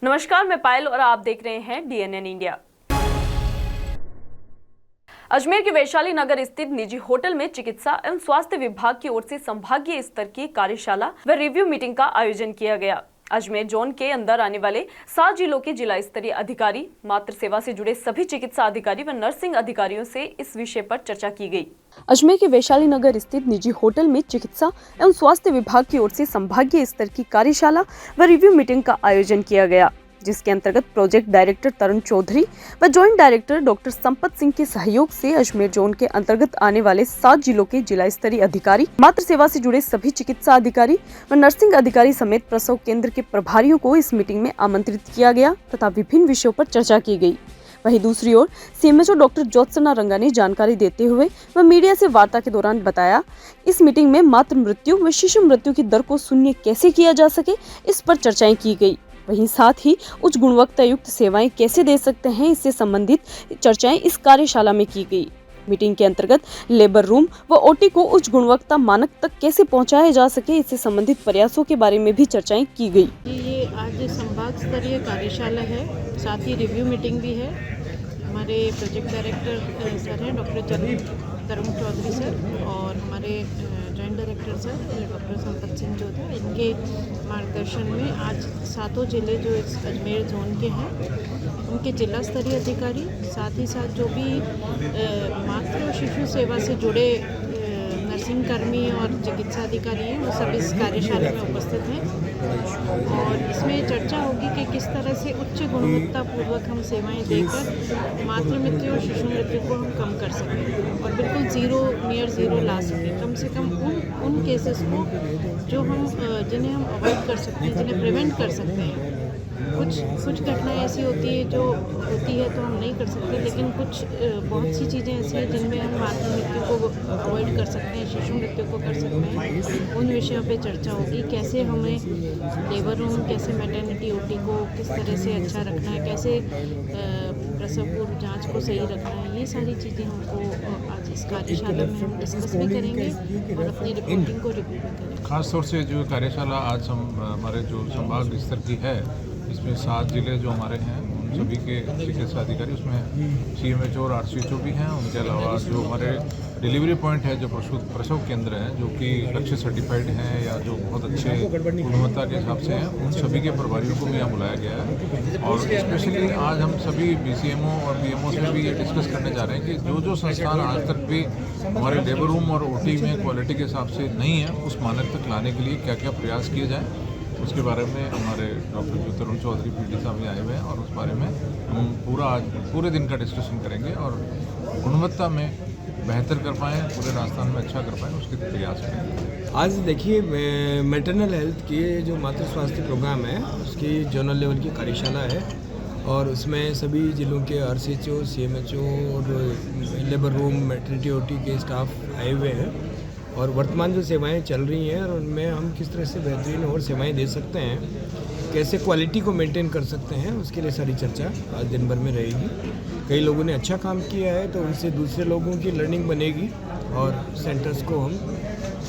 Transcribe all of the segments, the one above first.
नमस्कार, मैं पायल और आप देख रहे हैं DNN इंडिया। अजमेर के वैशाली नगर स्थित निजी होटल में चिकित्सा एवं स्वास्थ्य विभाग की ओर से संभागीय स्तर की कार्यशाला व रिव्यू मीटिंग का आयोजन किया गया। अजमेर जोन के अंदर आने वाले 7 जिलों के जिला स्तरीय अधिकारी, मातृ सेवा से जुड़े सभी चिकित्सा अधिकारी व नर्सिंग अधिकारियों से इस विषय पर चर्चा की गई। अजमेर के वैशाली नगर स्थित निजी होटल में चिकित्सा एवं स्वास्थ्य विभाग की ओर से संभागीय स्तर की कार्यशाला व रिव्यू मीटिंग का आयोजन किया गया, जिसके अंतर्गत प्रोजेक्ट डायरेक्टर तरुण चौधरी व joint director doctor Sampat Singh के सहयोग से अजमेर जोन के अंतर्गत आने वाले 7 जिलों के जिला स्तरीय अधिकारी, मातृ सेवा से जुड़े सभी चिकित्सा अधिकारी व नर्सिंग अधिकारी समेत प्रसव केंद्र के प्रभारियों को इस मीटिंग में आमंत्रित किया गया तथा विभिन्न विषयों पर चर्चा की गई। वहीं दूसरी ओर CMHO डॉक्टर ज्योत्सना रंगा ने जानकारी देते हुए व मीडिया से वार्ता के दौरान बताया, इस मीटिंग में मातृ मृत्यु व शिशु मृत्यु की दर को शून्य कैसे किया जा सके, इस पर चर्चाएं की गई। वहीं साथ ही उच्च गुणवत्ता युक्त सेवाएं कैसे दे सकते हैं, इससे संबंधित चर्चाएं इस कार्यशाला में की गई। मीटिंग के अंतर्गत लेबर रूम व OT को उच्च गुणवत्ता मानक तक कैसे पहुंचाया जा सके, इससे संबंधित प्रयासों के बारे में भी चर्चाएं की गई। ये आज संभाग स्तरीय कार्यशाला है, साथ ही रिव्यू मीटिंग भी है। हमारे प्रोजेक्ट डायरेक्टर सर हैं डॉक्टर तरुण चौधरी सर और हमारे joint director sir doctor Sampat Singh जो थे, इनके मार्गदर्शन में आज 7 जिले जो इस अजमेर जोन के हैं उनके जिला स्तरीय अधिकारी, साथ ही साथ जो भी मातृ और शिशु सेवा से जुड़े नर्सिंग कर्मी और चिकित्सा अधिकारी हैं, वो सब इस कार्यशाला में उपस्थित हैं और इसमें चर्चा होगी कि किस तरह से उच्च गुणवत्ता पूर्वक हम सेवाएं देकर मातृ मृत्यु और शिशु मृत्यु को हम कम कर सकें और बिल्कुल नियर ज़ीरो ला सकें। कम से कम उन केसेस को जो हम जिन्हें हम अवॉइड कर सकते हैं, जिन्हें प्रिवेंट कर सकते हैं। कुछ घटनाएं ऐसी होती है जो होती है तो हम नहीं कर सकते, लेकिन कुछ बहुत सी चीज़ें ऐसी हैं जिनमें हम मातृ मृत्यु को अवॉइड कर सकते हैं, शिशु मृत्यु को कर सकते हैं। उन विषयों पे चर्चा होगी, कैसे हमें लेबर रूम, कैसे मैटरनिटी OT को किस तरह से अच्छा रखना है, कैसे प्रसव पूर्व जाँच को सही रखना है। ये सारी चीज़ें हमको आज इस कार्यशाला में हम डिस्कस भी करेंगे और अपनी रिपोर्टिंग को रिव्यू भी करेंगे। खासतौर से जो कार्यशाला आज हमारे जो संभाग स्तर की है, इसमें 7 जिले जो हमारे हैं उन सभी के चिकित्सा अधिकारी, उसमें CMHO और RCHO भी हैं। उनके अलावा जो हमारे डिलीवरी पॉइंट है, जो प्रसव केंद्र हैं जो कि लक्ष्य सर्टिफाइड हैं या जो बहुत अच्छे गुणवत्ता के हिसाब से हैं, उन सभी के प्रभारियों को भी यहाँ बुलाया गया है। और स्पेशली आज हम सभी BCMO और BMO से भी ये डिस्कस करने जा रहे हैं कि जो संस्थान आज तक भी हमारे लेबर रूम और OT में क्वालिटी के हिसाब से नहीं है, उस मानक तक लाने के लिए क्या क्या प्रयास किए जाएँ, उसके बारे में हमारे डॉक्टर तरुण चौधरी PD साहब भी आए हुए हैं और उस बारे में हम पूरे दिन का डिस्कशन करेंगे और गुणवत्ता में बेहतर कर पाएँ, पूरे राजस्थान में अच्छा कर पाएँ, उसके प्रयास करेंगे। आज देखिए मैटरनल हेल्थ की जो मातृ स्वास्थ्य प्रोग्राम है उसकी जोनल लेवल की कार्यशाला है और उसमें सभी जिलों के RCHO, CMHO और लेबर रूम, मैटरनिटी OT के स्टाफ आए हुए हैं और वर्तमान जो सेवाएं चल रही हैं और उनमें हम किस तरह से बेहतरीन और सेवाएं दे सकते हैं, कैसे क्वालिटी को मेंटेन कर सकते हैं, उसके लिए सारी चर्चा आज दिन भर में रहेगी। कई लोगों ने अच्छा काम किया है तो उनसे दूसरे लोगों की लर्निंग बनेगी और सेंटर्स को हम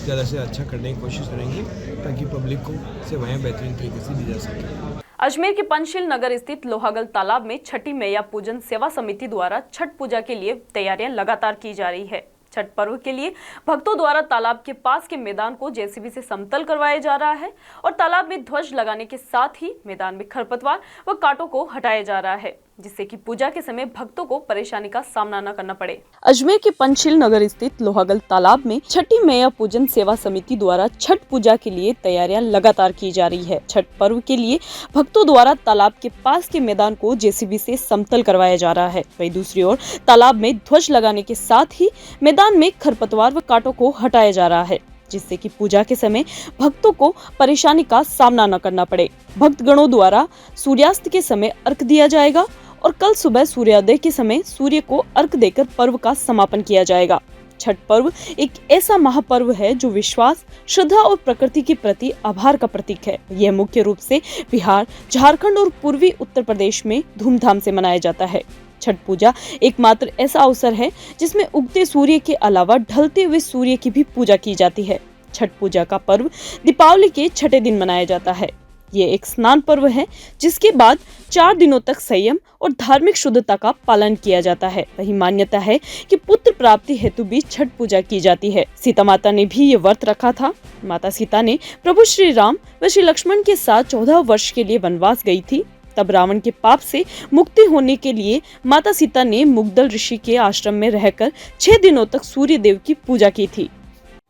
ज़्यादा से अच्छा करने की कोशिश करेंगे ताकि पब्लिक को सेवाएँ बेहतरीन तरीके से दी जा सकें। अजमेर के पंचशील नगर स्थित लोहागल तालाब में छठी मैया पूजन सेवा समिति द्वारा छठ पूजा के लिए तैयारियां लगातार की जा रही है। छठ पर्व के लिए भक्तों द्वारा तालाब के पास के मैदान को JCB से समतल करवाया जा रहा है और तालाब में ध्वज लगाने के साथ ही मैदान में खरपतवार व कांटों को हटाया जा रहा है, जिससे कि पूजा के समय भक्तों को परेशानी का सामना न करना पड़े। अजमेर के पंचशील नगर स्थित लोहागल तालाब में छठी मैया पूजन सेवा समिति द्वारा छठ पूजा के लिए तैयारियां लगातार की जा रही है। छठ पर्व के लिए भक्तों द्वारा तालाब के पास के मैदान को JCB से समतल करवाया जा रहा है। वहीं दूसरी ओर तालाब में ध्वज लगाने के साथ ही मैदान में खरपतवार व कांटों को हटाया जा रहा है, जिससे कि पूजा के समय भक्तों को परेशानी का सामना न करना पड़े। भक्तगणों द्वारा सूर्यास्त के समय अर्घ दिया जाएगा और कल सुबह सूर्योदय के समय सूर्य को अर्घ देकर पर्व का समापन किया जाएगा। छठ पर्व एक ऐसा महापर्व है जो विश्वास, श्रद्धा और प्रकृति के प्रति आभार का प्रतीक है। यह मुख्य रूप से बिहार, झारखंड और पूर्वी उत्तर प्रदेश में धूमधाम से मनाया जाता है। छठ पूजा एकमात्र ऐसा अवसर है जिसमें उगते सूर्य के अलावा ढलते हुए सूर्य की भी पूजा की जाती है। छठ पूजा का पर्व दीपावली के छठे दिन मनाया जाता है। ये एक स्नान पर्व है जिसके बाद 4 दिनों तक संयम और धार्मिक शुद्धता का पालन किया जाता है। वही मान्यता है कि पुत्र प्राप्ति हेतु भी छठ पूजा की जाती है। सीता माता ने भी ये व्रत रखा था। माता सीता ने प्रभु श्री राम व श्री लक्ष्मण के साथ 14 वर्ष के लिए वनवास गई थी। तब रावण के पाप से मुक्ति होने के लिए माता सीता ने मुग्दल ऋषि के आश्रम में रहकर 6 दिनों तक सूर्य देव की पूजा की थी।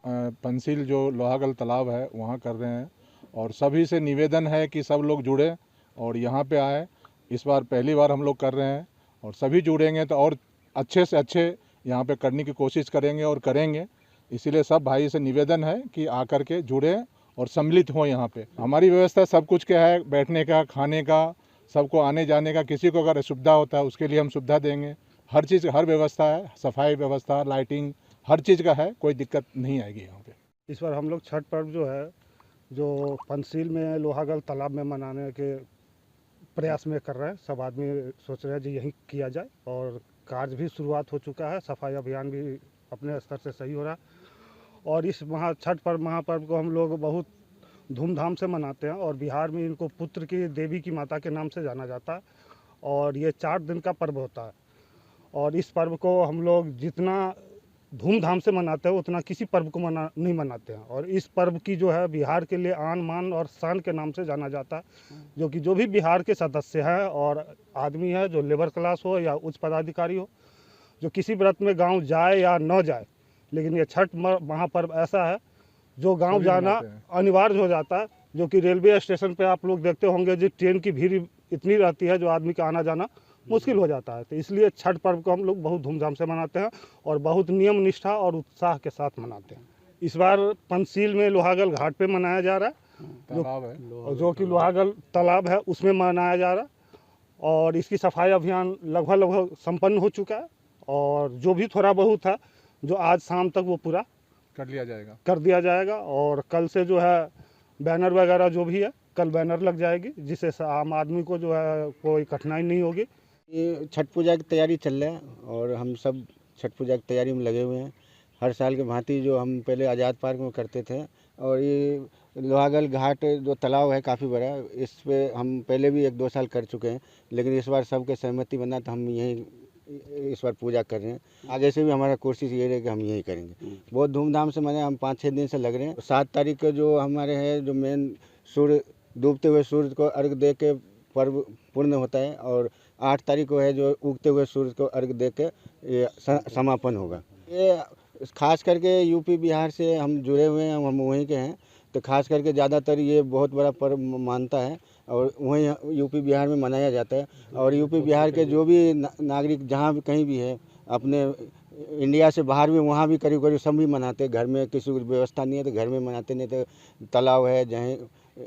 पंसील जो लोहागल तालाब है वहाँ कर रहे हैं और सभी से निवेदन है कि सब लोग जुड़े और यहाँ पे आए। इस बार पहली बार हम लोग कर रहे हैं और सभी जुड़ेंगे तो और अच्छे से अच्छे यहाँ पे करने की कोशिश करेंगे और करेंगे। इसीलिए सब भाई से निवेदन है कि आकर के जुड़े और सम्मिलित हों। यहाँ पे हमारी व्यवस्था सब कुछ क्या है, बैठने का, खाने का, सबको आने जाने का। किसी को अगर असुविधा होता है उसके लिए हम सुविधा देंगे। हर चीज़, हर व्यवस्था है, सफाई व्यवस्था, लाइटिंग, हर चीज़ का है, कोई दिक्कत नहीं आएगी यहाँ पे। इस बार हम लोग छठ पर्व जो है जो पंसील में लोहागल तालाब में मनाने के प्रयास में कर रहे हैं। सब आदमी सोच रहे हैं कि यहीं किया जाए और कार्य भी शुरुआत हो चुका है। सफाई अभियान भी अपने स्तर से सही हो रहा है और इस छठ पर्व महापर्व को हम लोग बहुत धूमधाम से मनाते हैं और बिहार में इनको पुत्र की देवी की माता के नाम से जाना जाता है और ये 4 दिन का पर्व होता है और इस पर्व को हम लोग जितना धूमधाम से मनाते हैं उतना किसी पर्व को नहीं मनाते हैं और इस पर्व की जो है बिहार के लिए आन मान और शान के नाम से जाना जाता है। जो कि जो भी बिहार के सदस्य हैं और आदमी है, जो लेबर क्लास हो या उच्च पदाधिकारी हो, जो किसी व्रत में गांव जाए या न जाए, लेकिन ये छठ महापर्व ऐसा है जो गांव जाना अनिवार्य हो जाता है। जो कि रेलवे स्टेशन पे आप लोग देखते होंगे जी ट्रेन की भीड़ इतनी रहती है जो आदमी का आना जाना मुश्किल हो जाता है। तो इसलिए छठ पर्व को हम लोग बहुत धूमधाम से मनाते हैं और बहुत नियम निष्ठा और उत्साह के साथ मनाते हैं। इस बार पंसील में लोहागल घाट पे मनाया जा रहा है, जो कि लोहागल तालाब है उसमें मनाया जा रहा है और इसकी सफाई अभियान लगभग संपन्न हो चुका है और जो भी थोड़ा बहुत है जो आज शाम तक वो पूरा कर दिया जाएगा और कल से जो है बैनर वगैरह जो भी है कल बैनर लग जाएगी जिससे आम आदमी को जो है कोई कठिनाई नहीं होगी। ये छठ पूजा की तैयारी चल रहा है और हम सब छठ पूजा की तैयारी में लगे हुए हैं। हर साल के भांति जो हम पहले आज़ाद पार्क में करते थे और ये लोहागल घाट जो तालाब है काफ़ी बड़ा, इस पे हम पहले भी 1-2 साल कर चुके हैं, लेकिन इस बार सबके सहमति बना तो हम यहीं इस बार पूजा कर रहे हैं। आगे से भी हमारा कोशिश ये रहे कि हम यही करेंगे। बहुत धूमधाम से मनाए, हम 5-6 दिन से लग रहे हैं। 7 तारीख को जो हमारे है जो मेन सूर्य डूबते हुए सूर्य को अर्घ दे के पर्व पूर्ण होता है और 8 तारीख को है जो उगते हुए सूर्य को अर्घ दे के ये समापन होगा। ये खास करके यूपी बिहार से हम जुड़े हुए हैं, हम वहीं के हैं, तो खास करके ज़्यादातर ये बहुत बड़ा पर्व मानता है और वहीं यूपी बिहार में मनाया जाता है। और यूपी बिहार के जो भी नागरिक जहाँ भी कहीं भी है अपने इंडिया से बाहर भी, वहाँ भी करीब करीब सब भी मनाते। घर में किसी को व्यवस्था नहीं है तो घर में मनाते, नहीं तो तालाब है जहाँ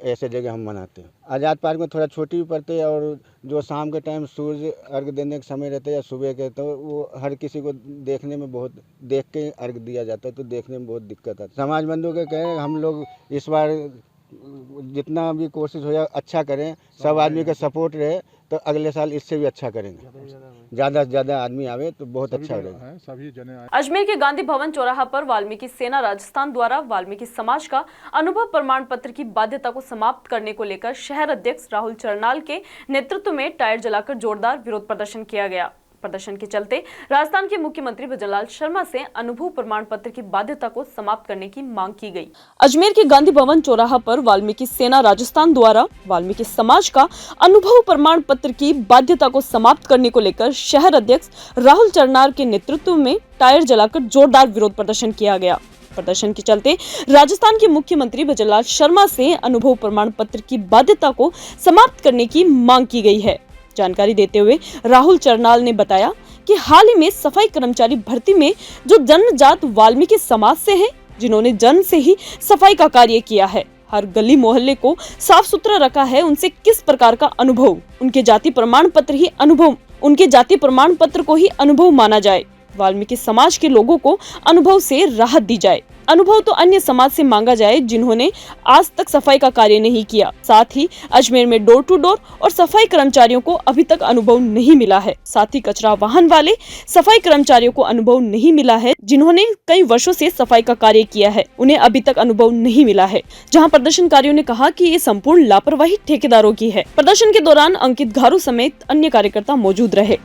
ऐसे जगह हम मनाते हैं। आज़ाद पार्क में थोड़ा छोटी भी पड़ते हैं और जो शाम के टाइम सूर्य अर्घ देने का समय रहता है या सुबह के, तो वो हर किसी को देखने में बहुत देख के अर्घ दिया जाता है तो देखने में बहुत दिक्कत आती है। समाज बंधु के कहें हम लोग इस बार जितना भी कोशिश हो जाए अच्छा करें, सब आदमी का सपोर्ट रहे तो अगले साल इससे भी अच्छा करेंगे। ज़्यादा से ज़्यादा आदमी आवे तो बहुत अच्छा रहेगा। अजमेर के गांधी भवन चौराहा पर वाल्मीकि सेना राजस्थान द्वारा वाल्मीकि समाज का अनुभव प्रमाण पत्र की बाध्यता को समाप्त करने को लेकर शहर अध्यक्ष राहुल चरनाल के नेतृत्व में टायर जलाकर जोरदार विरोध प्रदर्शन किया गया। प्रदर्शन के चलते राजस्थान के मुख्यमंत्री भजनलाल शर्मा से अनुभव प्रमाण पत्र की बाध्यता को समाप्त करने की मांग की गई। अजमेर के गांधी भवन चौराहा पर वाल्मीकि सेना राजस्थान द्वारा वाल्मीकि समाज का अनुभव प्रमाण पत्र की बाध्यता को समाप्त करने को लेकर शहर अध्यक्ष राहुल चरनाल के नेतृत्व में टायर जलाकर जोरदार विरोध प्रदर्शन किया गया। प्रदर्शन के चलते राजस्थान के मुख्यमंत्री भजनलाल शर्मा से अनुभव प्रमाण पत्र की बाध्यता को समाप्त करने की मांग की गई है। जानकारी देते हुए राहुल चरनाल ने बताया कि हाल ही में सफाई कर्मचारी भर्ती में जो जन्मजात वाल्मीकि समाज से हैं, जिन्होंने जन्म से ही सफाई का कार्य किया है, हर गली मोहल्ले को साफ सुथरा रखा है, उनसे किस प्रकार का अनुभव, उनके जाति प्रमाण पत्र को ही अनुभव माना जाए। वाल्मीकि समाज के लोगों को अनुभव से राहत दी जाए। अनुभव तो अन्य समाज से मांगा जाए जिन्होंने आज तक सफाई का कार्य नहीं किया। साथ ही अजमेर में डोर टू डोर और सफाई कर्मचारियों को अभी तक अनुभव नहीं मिला है। साथ ही कचरा वाहन वाले सफाई कर्मचारियों को अनुभव नहीं मिला है जिन्होंने कई वर्षों से सफाई का कार्य किया है, उन्हें अभी तक अनुभव नहीं मिला है। जहां प्रदर्शनकारियों ने कहा कि ये संपूर्ण लापरवाही ठेकेदारों की है। प्रदर्शन के दौरान अंकित घारू समेत अन्य कार्यकर्ता मौजूद रहे।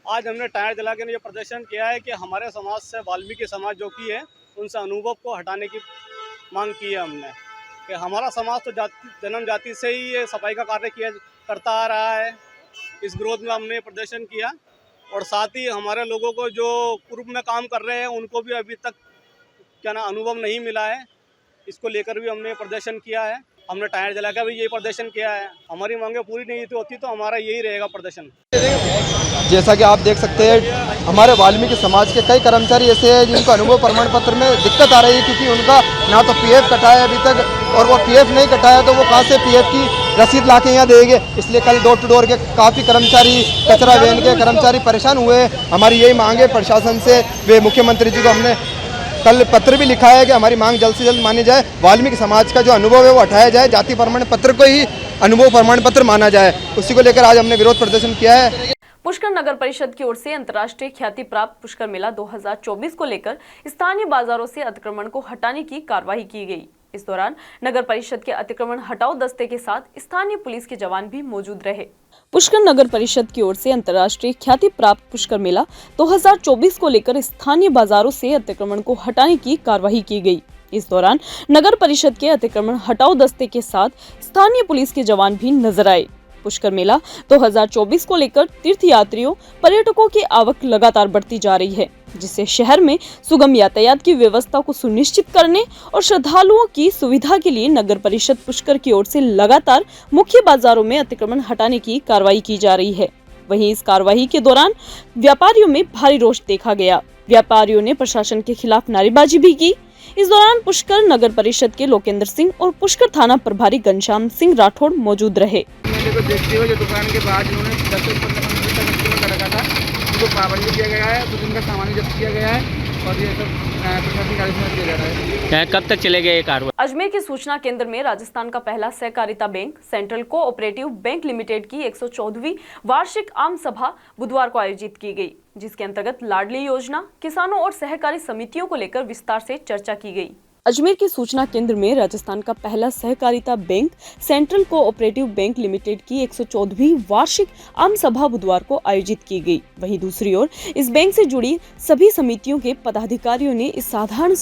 आज हमने टायर जला के ये प्रदर्शन किया है कि हमारे समाज से वाल्मीकि समाज जो की है उनसे अनुभव को हटाने की मांग की है हमने, कि हमारा समाज तो जन्म जाति से ही ये सफाई का कार्य करता आ रहा है। इस विरोध में हमने प्रदर्शन किया और साथ ही हमारे लोगों को जो पूर्व में काम कर रहे हैं उनको भी अभी तक अनुभव नहीं मिला है। इसको लेकर भी हमने प्रदर्शन किया है। हमने टायर जला कर भी यही प्रदर्शन किया है। हमारी मांगें पूरी नहीं होती तो हमारा यही रहेगा प्रदर्शन। जैसा कि आप देख सकते हैं हमारे वाल्मीकि समाज के कई कर्मचारी ऐसे हैं जिनको अनुभव प्रमाण पत्र में दिक्कत आ रही है, क्योंकि उनका ना तो पीएफ कटा है अभी तक, और वो पीएफ नहीं कटाया तो वो कहाँ से पीएफ की रसीद ला के यहाँ देंगे। इसलिए कल डोर टू डोर के काफ़ी कर्मचारी, कचरा वैन के कर्मचारी परेशान हुए। हमारी यही मांग है प्रशासन से, वे मुख्यमंत्री जी को हमने कल पत्र भी लिखा है कि हमारी मांग जल्द से जल्द मानी जाए। वाल्मीकि समाज का जो अनुभव है वो हटाया जाए, जाति प्रमाण पत्र को ही अनुभव प्रमाण पत्र माना जाए। उसी को लेकर आज हमने विरोध प्रदर्शन किया है। पुष्कर नगर परिषद की ओर से अंतर्राष्ट्रीय ख्याति प्राप्त पुष्कर मेला 2024 को लेकर स्थानीय बाजारों से अतिक्रमण को हटाने की कार्रवाई की गई। इस दौरान नगर परिषद के अतिक्रमण हटाओ दस्ते के साथ स्थानीय पुलिस के जवान भी मौजूद रहे। पुष्कर नगर परिषद की ओर से अंतर्राष्ट्रीय ख्याति प्राप्त पुष्कर मेला 2024 को लेकर स्थानीय बाजारों से अतिक्रमण को हटाने की कार्रवाई की गई। इस दौरान नगर परिषद के अतिक्रमण हटाओ दस्ते के साथ स्थानीय पुलिस के जवान भी नजर आए। पुष्कर मेला 2024 को लेकर तीर्थ यात्रियों, पर्यटकों की आवक लगातार बढ़ती जा रही है, जिससे शहर में सुगम यातायात की व्यवस्था को सुनिश्चित करने और श्रद्धालुओं की सुविधा के लिए नगर परिषद पुष्कर की ओर से लगातार मुख्य बाजारों में अतिक्रमण हटाने की कार्रवाई की जा रही है। वहीं इस कार्रवाई के दौरान व्यापारियों में भारी रोष देखा गया। व्यापारियों ने प्रशासन के खिलाफ नारेबाजी भी की। इस दौरान पुष्कर नगर परिषद के लोकेंद्र सिंह और पुष्कर थाना प्रभारी घनश्याम सिंह राठौड़ मौजूद रहे। को देखते हुए जो दुकान के बाद उन्होंने 10 से 15 मिनट तक कर रखा था, उनको पाबंदी किया गया है, तो उनका सामान जब्त किया गया है और ये सब प्रशासनिक आदेश किया जा रहा है। कब तक चले गए ये कार्रवाई? अजमेर के सूचना केंद्र में राजस्थान का पहला सहकारिता bank central cooperative bank limited की 114वीं वार्षिक आम सभा बुधवार को आयोजित की गई, जिसके अंतर्गत लाडली योजना, किसानों और सहकारी समितियों को लेकर विस्तार से चर्चा की गई। अजमेर के सूचना केंद्र में राजस्थान का पहला सहकारिता bank central cooperative bank limited की 114वीं वार्षिक आम सभा बुधवार को आयोजित की गई। वहीं दूसरी ओर इस बैंक से जुड़ी सभी समितियों के पदाधिकारियों ने इस साधारण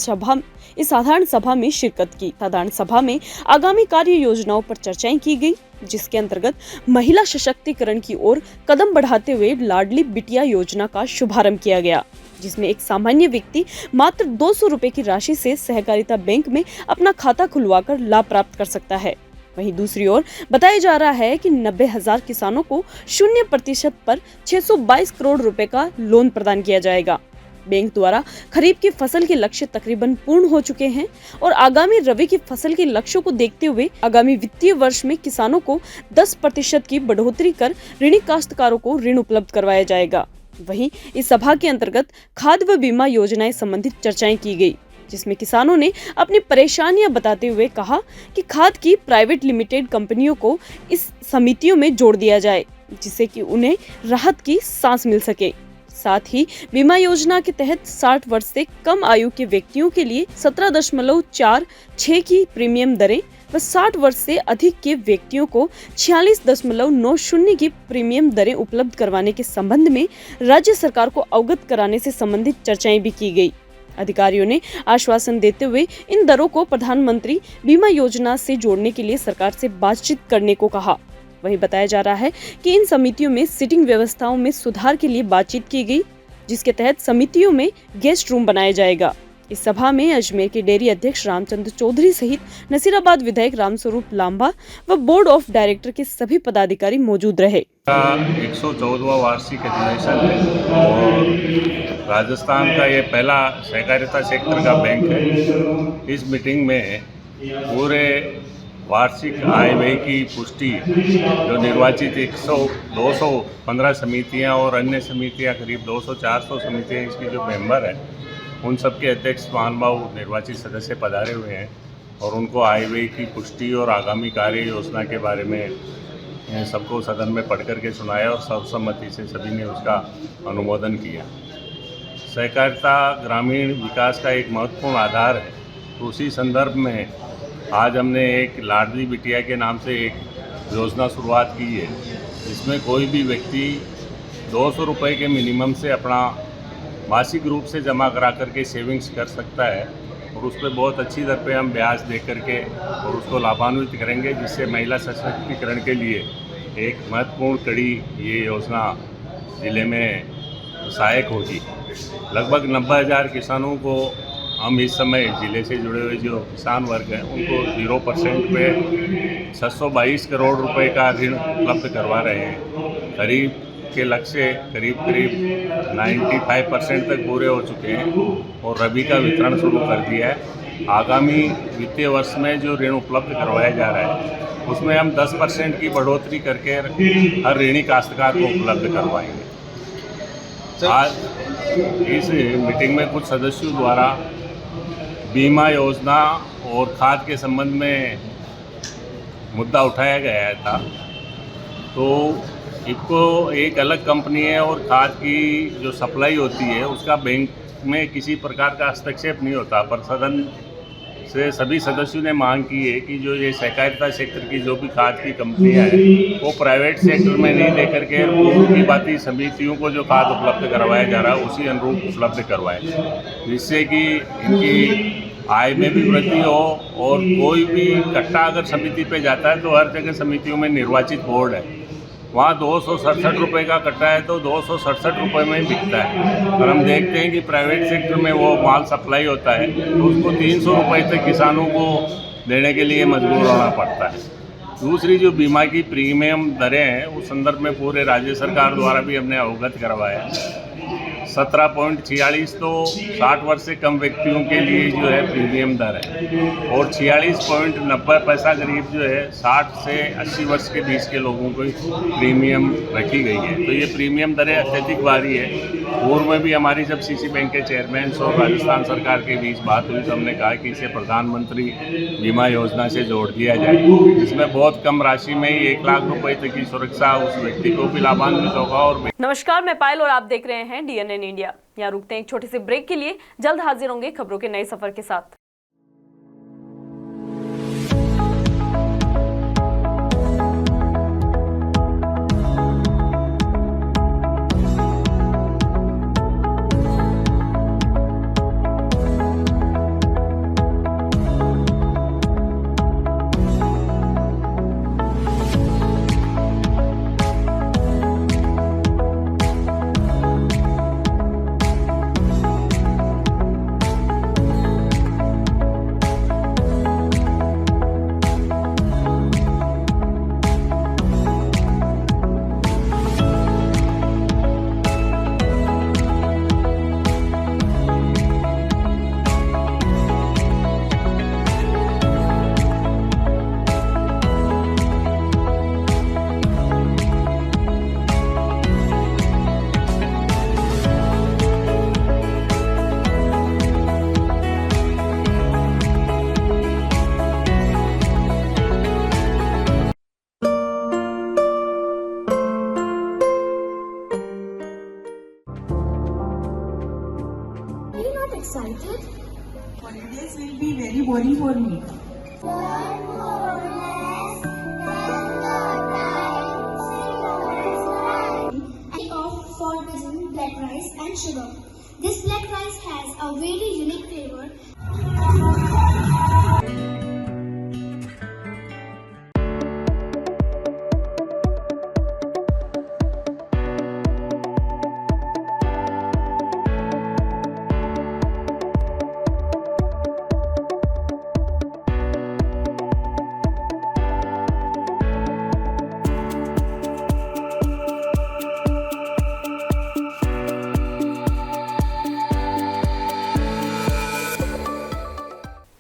सभा में शिरकत की। साधारण सभा में आगामी कार्य योजनाओं पर चर्चाएं की गई, जिसके अंतर्गत महिला सशक्तिकरण की ओर कदम बढ़ाते हुए लाडली बिटिया योजना का शुभारंभ किया गया, जिसमें एक सामान्य व्यक्ति मात्र 200 रुपए की राशि से सहकारिता बैंक में अपना खाता खुलवाकर लाभ प्राप्त कर सकता है। वहीं दूसरी ओर बताया जा रहा है कि 90,000 किसानों को 0% पर 622 करोड़ रुपए का लोन प्रदान किया जाएगा। बैंक द्वारा खरीफ की फसल के लक्ष्य तकरीबन पूर्ण हो चुके हैं और आगामी रबी की फसल के लक्ष्यों को देखते हुए आगामी वित्तीय वर्ष में किसानों को 10% की बढ़ोतरी कर ऋणी काश्तकारों को ऋण उपलब्ध करवाया जाएगा। वहीं इस सभा के अंतर्गत खाद्य व बीमा योजनाएं संबंधित चर्चाएं की गई, जिसमें किसानों ने अपनी परेशानियां बताते हुए कहा कि खाद की प्राइवेट लिमिटेड कंपनियों को इस समितियों में जोड़ दिया जाए, जिससे कि उन्हें राहत की सांस मिल सके। साथ ही बीमा योजना के तहत 60 वर्ष से कम आयु के व्यक्तियों के लिए 17.46 की प्रीमियम दरें व 60 वर्ष से अधिक के व्यक्तियों को 46.90 की प्रीमियम दरें उपलब्ध करवाने के संबंध में राज्य सरकार को अवगत कराने से संबंधित चर्चाएं भी की गई। अधिकारियों ने आश्वासन देते हुए इन दरों को प्रधानमंत्री बीमा योजना से जोड़ने के लिए सरकार से बातचीत करने को कहा। वहीं बताया जा रहा है कि इन समितियों में सीटिंग व्यवस्थाओं में सुधार के लिए बातचीत की गई, जिसके तहत समितियों में गेस्ट रूम बनाया जाएगा। इस सभा में अजमेर के डेयरी अध्यक्ष रामचंद्र चौधरी सहित नसीराबाद विधायक रामस्वरूप लांबा व बोर्ड ऑफ डायरेक्टर के सभी पदाधिकारी मौजूद रहे। 114वां वार्षिक अधिवेशन है और राजस्थान का ये पहला सहकारिता सेक्टर का बैंक है। इस मीटिंग में पूरे वार्षिक आय व्यय की पुष्टि जो निर्वाचित 215 समितियां और अन्य समितियां करीब 200-400 समितियां इसकी जो मेंबर हैं उन सबके अध्यक्ष महानुभाव निर्वाचित सदस्य पधारे हुए हैं और उनको आय व्यय की पुष्टि और आगामी कार्य योजना के बारे में सबको सदन में पढ़ करके सुनाया और सर्वसम्मति से सभी ने उसका अनुमोदन किया। सहकारिता ग्रामीण विकास का एक महत्वपूर्ण आधार है, तो उसी संदर्भ में आज हमने एक लाडली बिटिया के नाम से एक योजना शुरुआत की है, जिसमें कोई भी व्यक्ति 200 रुपये के मिनिमम से अपना मासिक रूप से जमा करा करके सेविंग्स कर सकता है और उस पर बहुत अच्छी दर पे हम ब्याज दे करके और उसको लाभान्वित करेंगे, जिससे महिला सशक्तिकरण के लिए एक महत्वपूर्ण कड़ी ये योजना ज़िले में सहायक होगी। लगभग 90,000 किसानों को हम इस समय ज़िले से जुड़े हुए जो किसान वर्ग हैं उनको 0% पे 622 करोड़ रुपए का ऋण उपलब्ध करवा रहे हैं। खरीफ के लक्ष्य करीब 95% तक पूरे हो चुके हैं और रबी का वितरण शुरू कर दिया है। आगामी वित्तीय वर्ष में जो ऋण उपलब्ध करवाया जा रहा है उसमें हम 10% की बढ़ोतरी करके हर ऋणी काश्तकार को उपलब्ध करवाएंगे। आज इस मीटिंग में कुछ सदस्यों द्वारा बीमा योजना और खाद के संबंध में मुद्दा उठाया गया था। तो इनको एक अलग कंपनी है और खाद की जो सप्लाई होती है उसका बैंक में किसी प्रकार का हस्तक्षेप नहीं होता, पर सदन से सभी सदस्यों ने मांग की है कि जो ये सहकारिता सेक्टर की जो भी खाद की कंपनियां हैं वो प्राइवेट सेक्टर में नहीं लेकर के पूर्व की बाती समितियों को जो खाद उपलब्ध करवाया जा रहा है उसी अनुरूप उपलब्ध करवाए, जिससे कि इनकी आय में भी वृद्धि हो। और कोई भी कट्टा अगर समिति पे जाता है तो हर जगह समितियों में निर्वाचित बोर्ड है, वहाँ 267 रुपये का कट्टा है तो 267 रुपये में ही बिकता है। और हम देखते हैं कि प्राइवेट सेक्टर में वो माल सप्लाई होता है तो उसको 300 रुपये तक किसानों को देने के लिए मजबूर होना पड़ता है। दूसरी जो बीमा की प्रीमियम दरें हैं उस संदर्भ में पूरे राज्य सरकार द्वारा भी हमने अवगत करवाया। 17.46 तो 60 वर्ष से कम व्यक्तियों के लिए जो है प्रीमियम दर है और 46.90 पैसा करीब जो है 60 से 80 वर्ष के बीच के लोगों को प्रीमियम रखी गई है। तो ये प्रीमियम दरें अत्यधिक भारी है। पूर्व में भी हमारी जब सीसी बैंक के चेयरमैन और राजस्थान सरकार के बीच बात हुई तो हमने कहा कि इसे प्रधानमंत्री बीमा योजना से जोड़ दिया जाए, जिसमें बहुत कम राशि में ही 1 लाख रुपए तक की सुरक्षा उस व्यक्ति को भी लाभान्वित होगा। और नमस्कार, मैं पायल और आप देख रहे हैं DNN इंडिया। यहाँ रुकते हैं एक छोटे से ब्रेक के लिए, जल्द हाजिर होंगे खबरों के नए सफर के साथ। Excited? Holidays will be very boring for me. I opt for using black rice and sugar. This black rice has a very unique flavor.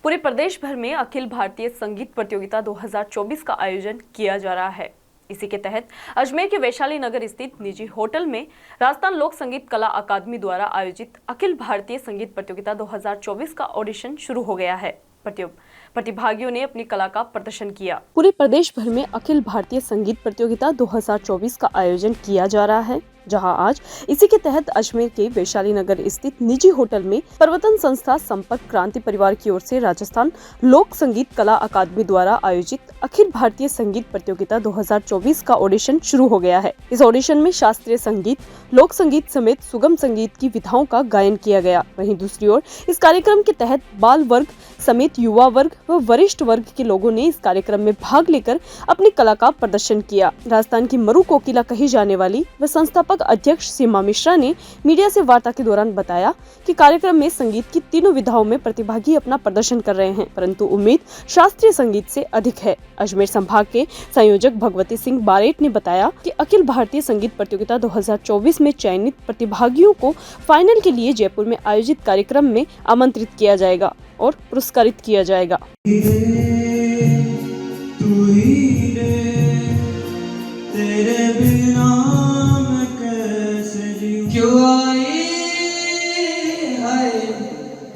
पूरे प्रदेश भर में अखिल भारतीय संगीत प्रतियोगिता 2024 का आयोजन किया जा रहा है। इसी के तहत अजमेर के वैशाली नगर स्थित निजी होटल में राजस्थान लोक संगीत कला अकादमी द्वारा आयोजित अखिल भारतीय संगीत प्रतियोगिता 2024 का ऑडिशन शुरू हो गया है। प्रतिभागियों ने अपनी कला का प्रदर्शन किया। पूरे प्रदेश भर में अखिल भारतीय संगीत प्रतियोगिता 2024 का आयोजन किया जा रहा है, जहां आज इसी के तहत अजमेर के वैशाली नगर स्थित निजी होटल में प्रवर्तन संस्था संपर्क क्रांति परिवार की ओर से राजस्थान लोक संगीत कला अकादमी द्वारा आयोजित अखिल भारतीय संगीत प्रतियोगिता 2024 का ऑडिशन शुरू हो गया है। इस ऑडिशन में शास्त्रीय संगीत, लोक संगीत समेत सुगम संगीत की विधाओं का गायन किया गया। वहीं दूसरी ओर इस कार्यक्रम के तहत बाल वर्ग समेत युवा वर्ग व वरिष्ठ वर्ग के लोगों ने इस कार्यक्रम में भाग लेकर अपनी कला का प्रदर्शन किया। राजस्थान की मरु कोकिला कही जाने वाली व संस्थापक अध्यक्ष सीमा मिश्रा ने मीडिया से वार्ता के दौरान बताया कि कार्यक्रम में संगीत की तीनों विधाओं में प्रतिभागी अपना प्रदर्शन कर रहे हैं, परंतु उम्मीद शास्त्रीय संगीत से अधिक है। अजमेर संभाग के संयोजक भगवती सिंह बारेट ने बताया कि अखिल भारतीय संगीत प्रतियोगिता 2024 में चयनित प्रतिभागियों को फाइनल के लिए जयपुर में आयोजित कार्यक्रम में आमंत्रित किया जाएगा और पुरस्कृत किया जाएगा।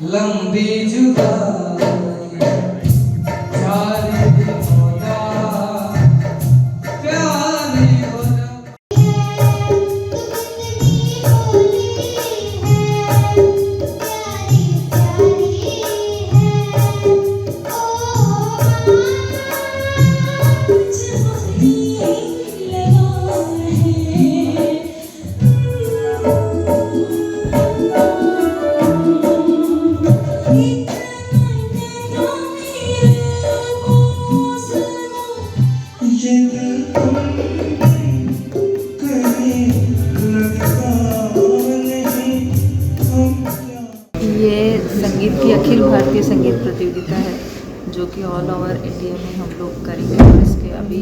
लंबी जुदाई संगीत की अखिल भारतीय संगीत प्रतियोगिता है जो कि ऑल ओवर इंडिया में हम लोग करेंगे। और इसके अभी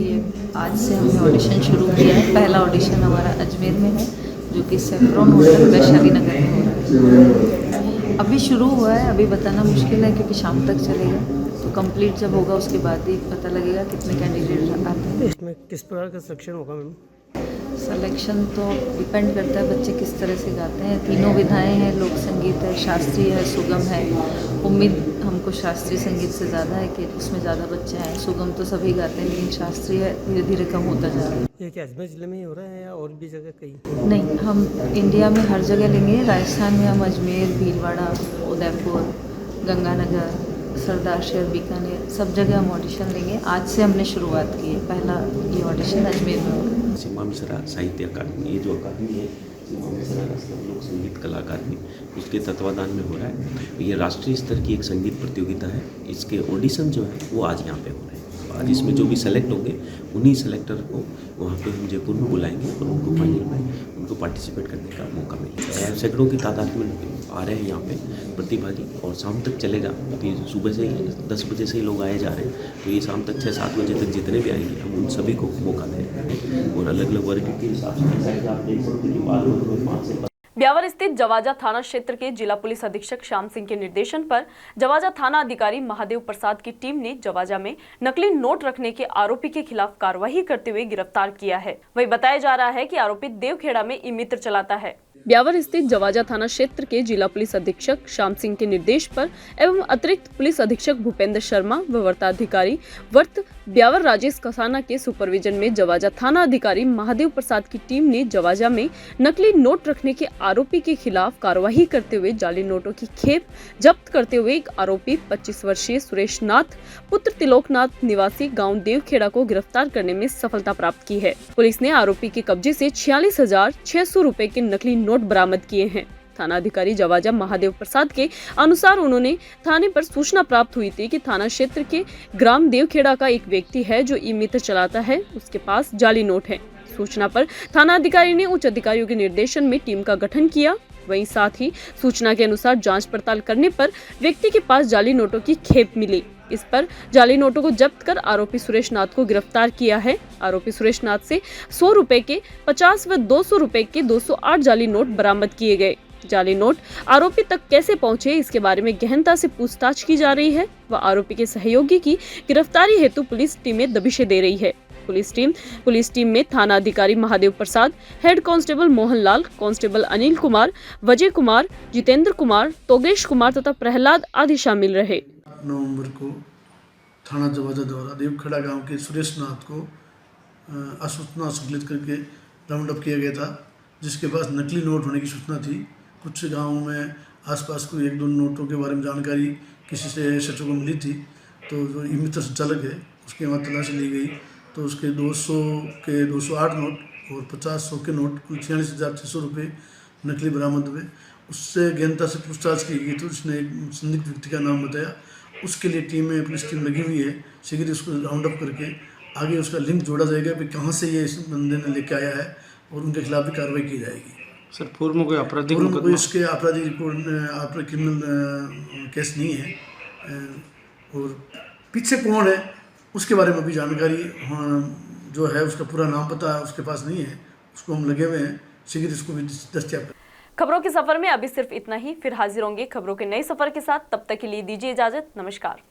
आज से हमने ऑडिशन शुरू किया है। पहला ऑडिशन हमारा अजमेर में है जो कि सेफ्रॉन होटल वैशाली नगर में हो रहा है। अभी शुरू हुआ है, अभी बताना मुश्किल है क्योंकि शाम तक चलेगा, तो कंप्लीट जब होगा उसके बाद ही पता लगेगा कितने कैंडिडेट आते हैं। इसमें किस प्रकार का सिलेक्शन होगा मैम? सिलेक्शन तो डिपेंड करता है बच्चे किस तरह से गाते हैं। तीनों विधाएं हैं, लोक संगीत है, शास्त्रीय है, सुगम है। उम्मीद हमको शास्त्रीय संगीत से ज़्यादा है कि उसमें ज़्यादा बच्चे हैं। सुगम तो सभी गाते हैं लेकिन शास्त्रीय धीरे धीरे कम होता जा रहा है। ये क्या अजमेर जिले में ही हो रहा है या और भी जगह कहीं? नहीं, हम इंडिया में हर जगह लेंगे। राजस्थान में हम अजमेर, भीलवाड़ा, उदयपुर, गंगानगर, सरदार शहर, बीकानेर सब जगह हम ऑडिशन लेंगे। आज से हमने शुरुआत की है। पहला ये ऑडिशन अजमेर में होगा। सीमा मिश्रा साहित्य अकादमी, ये जो अकादमी है सीमा मिश्रा लोक संगीत कला अकादमी, उसके तत्वाधान में हो रहा है। ये राष्ट्रीय स्तर की एक संगीत प्रतियोगिता है। इसके ऑडिशन जो है वो आज यहाँ पे हो रहे हैं। आज इसमें जो भी सेलेक्ट होंगे उन्हीं सेलेक्टर को वहाँ पे हम जयपुर में बुलाएंगे और उनको फाइनल में उनको पार्टिसिपेट करने का मौका मिलेगा। सैकड़ों की तादाद में आ रहे हैं यहाँ पे प्रतिभागी और शाम तक चलेगा। अभी सुबह से ही 10 बजे से ही लोग आए जा रहे हैं, तो ये शाम तक 6-7 बजे तक जितने भी आएंगे हम उन सभी को मौका दे रहे हैं। और अलग अलग वर्ग के हिसाब से आप देख सकते हैं कि बाल वर्ग में 5 से ब्यावर स्थित जवाजा थाना क्षेत्र के जिला पुलिस अधीक्षक श्याम सिंह के निर्देशन पर जवाजा थाना अधिकारी महादेव प्रसाद की टीम ने जवाजा में नकली नोट रखने के आरोपी के खिलाफ कार्रवाई करते हुए गिरफ्तार किया है। वहीं बताया जा रहा है कि आरोपी देवखेड़ा में ई-मित्र चलाता है। ब्यावर स्थित जवाजा थाना क्षेत्र के जिला पुलिस अधीक्षक श्याम सिंह के निर्देश पर एवं अतिरिक्त पुलिस अधीक्षक भूपेंद्र शर्मा व वर्ताधिकारी वर्त ब्यावर राजेश कसाना के सुपरविजन में जवाजा थाना अधिकारी महादेव प्रसाद की टीम ने जवाजा में नकली नोट रखने के आरोपी के खिलाफ कार्रवाई करते हुए जाली नोटों की खेप जब्त करते हुए एक आरोपी 25 वर्षीय सुरेश नाथ पुत्र तिलोकनाथ निवासी गाँव देवखेड़ा को गिरफ्तार करने में सफलता प्राप्त की है। पुलिस ने आरोपी के कब्जे से 46,600 रुपए के नकली नोट बरामद किए हैं। थाना अधिकारी जवाजा महादेव प्रसाद के अनुसार उन्होंने थाने पर सूचना प्राप्त हुई थी कि थाना क्षेत्र के ग्राम देवखेड़ा का एक व्यक्ति है जो ई-मित्र चलाता है, उसके पास जाली नोट है। सूचना पर थाना अधिकारी ने उच्च अधिकारियों के निर्देशन में टीम का गठन किया। वहीं साथ ही सूचना के अनुसार जांच पड़ताल करने पर व्यक्ति के पास जाली नोटों की खेप मिली। इस पर जाली नोटों को जब्त कर आरोपी सुरेश नाथ को गिरफ्तार किया है। आरोपी सुरेश नाथ से 100 रुपए के 50 व 200 रुपए के 208 जाली नोट बरामद किए गए। जाली नोट आरोपी तक कैसे पहुंचे, इसके बारे में गहनता से पूछताछ की जा रही है व आरोपी के सहयोगी की गिरफ्तारी हेतु पुलिस टीमें दबिशें दे रही है। पुलिस टीम में थाना अधिकारी Mahadev Prasad, head constable Mohanlal, constable Anil Kumar, Vijay Kumar, Jitendra Kumar, तोगेश कुमार तथा प्रहलाद आदि शामिल रहे। 8 नवंबर को थाना जवाजा द्वारा देवखड़ा गांव के सुरेश नाथ को असूचना संकलित करके राउंड अप किया गया था, जिसके पास नकली नोट होने की सूचना थी। कुछ गाँवों में आसपास को 1-2 नोटों के बारे में जानकारी किसी से एसएचओ को मिली थी, तो जो ई-मित्र संचालक है उसके वहाँ तलाशी ली गई, तो उसके 200 के 208 नोट और 50-100 के नोट कुल 46,600 रुपये नकली बरामद हुए। उससे गहनता से पूछताछ की गई तो उसने एक संदिग्ध व्यक्ति का नाम बताया। उसके लिए पुलिस टीम लगी हुई है। शीघ्र उसको राउंड अप करके आगे उसका लिंक जोड़ा जाएगा कि कहाँ से ये इस बंदे ने लेके आया है और उनके खिलाफ भी कार्रवाई की जाएगी। सर पूर्व में कोई आपराधिक कोई इसके आपराधिक रिकॉर्ड क्रिमिनल केस नहीं है, और पीछे कौन है उसके बारे में भी जानकारी जो है उसका पूरा नाम पता उसके पास नहीं है, उसको हम लगे हुए हैं, शीघ्र इसको भी दस्तयाब। खबरों के सफर में अभी सिर्फ इतना ही, फिर हाजिर होंगे खबरों के नए सफर के साथ। तब तक के लिए दीजिए इजाजत, नमस्कार।